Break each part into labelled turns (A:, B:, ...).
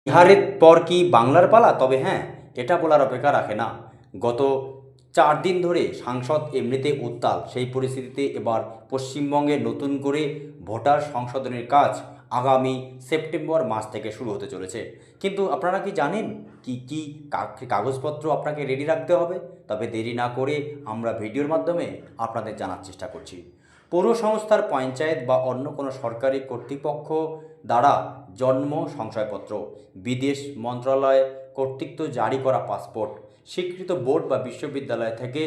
A: বিহারের পর কি বাংলার পালা? তবে হ্যাঁ, এটা বলার অপেক্ষা রাখে না। গত ৪ দিন ধরে সাংসদ এমনিতে উত্তাল। সেই পরিস্থিতিতে এবার পশ্চিমবঙ্গে নতুন করে ভোটার সংশোধনের কাজ আগামী সেপ্টেম্বর মাস থেকে শুরু হতে চলেছে। কিন্তু আপনারা কি জানেন কি কাগজপত্র আপনাকে রেডি রাখতে হবে? তবে দেরি না করে আমরা ভিডিওর মাধ্যমে আপনাদের জানার চেষ্টা করছি। পৌর সংস্থার পঞ্চায়েত বা অন্য কোনো সরকারি কর্তৃপক্ষ দ্বারা জন্ম সংশয়পত্র, বিদেশ মন্ত্রণালয় কর্তৃক জারি করা পাসপোর্ট, স্বীকৃত বোর্ড বা বিশ্ববিদ্যালয় থেকে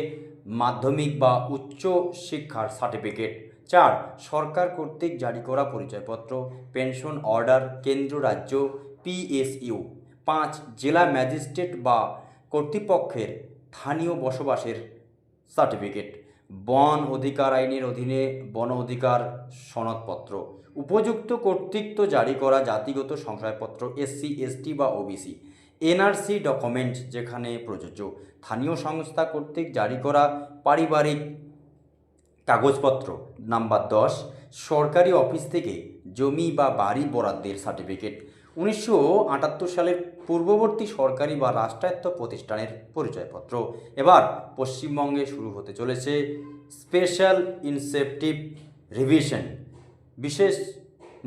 A: মাধ্যমিক বা উচ্চ শিক্ষার সার্টিফিকেট। ৪. সরকার কর্তৃক জারি করা পরিচয়পত্র, পেনশন অর্ডার, কেন্দ্র রাজ্য PSU। ৫. জেলা ম্যাজিস্ট্রেট বা কর্তৃপক্ষের স্থানীয় বসবাসের সার্টিফিকেট, বন অধিকার আইনের অধীনে বন অধিকার সনদপত্র, উপযুক্ত কর্তৃত্ব জারি করা জাতিগত শংসাপত্র SC ST বা OBC, NRC ডকুমেন্ট যেখানে প্রযোজ্য, স্থানীয় সংস্থা কর্তৃক জারি করা পারিবারিক কাগজপত্র। নাম্বার ১০. সরকারি অফিস থেকে জমি বা বাড়ি বরাদ্দের সার্টিফিকেট, ১৯৭৮ সালের পূর্ববর্তী সরকারি বা রাষ্ট্রায়ত্ত প্রতিষ্ঠানের পরিচয়পত্র। এবার পশ্চিমবঙ্গে শুরু হতে চলেছে স্পেশাল ইনসেপটিভ রিভিশন, বিশেষ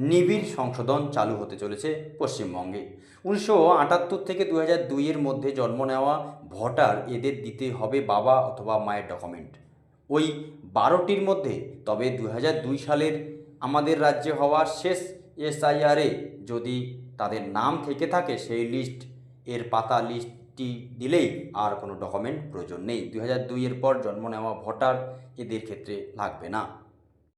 A: নিবিড় সংশোধন চালু হতে চলেছে পশ্চিমবঙ্গে। ১৯৭৮ থেকে ২০০২ মধ্যে জন্ম নেওয়া ভোটার এদের দিতে হবে বাবা অথবা মায়ের ডকুমেন্ট ওই ১২টির মধ্যে। তবে ২০০২ সালের আমাদের রাজ্যে হওয়া শেষ SIR-এ যদি তাদের নাম থেকে থাকে সেই লিস্ট এর পাতা লিস্টটি দিলেই আর কোনো ডকুমেন্ট প্রয়োজন নেই। ২০০২ পর জন্ম নেওয়া ভোটার এদের ক্ষেত্রে লাগবে না।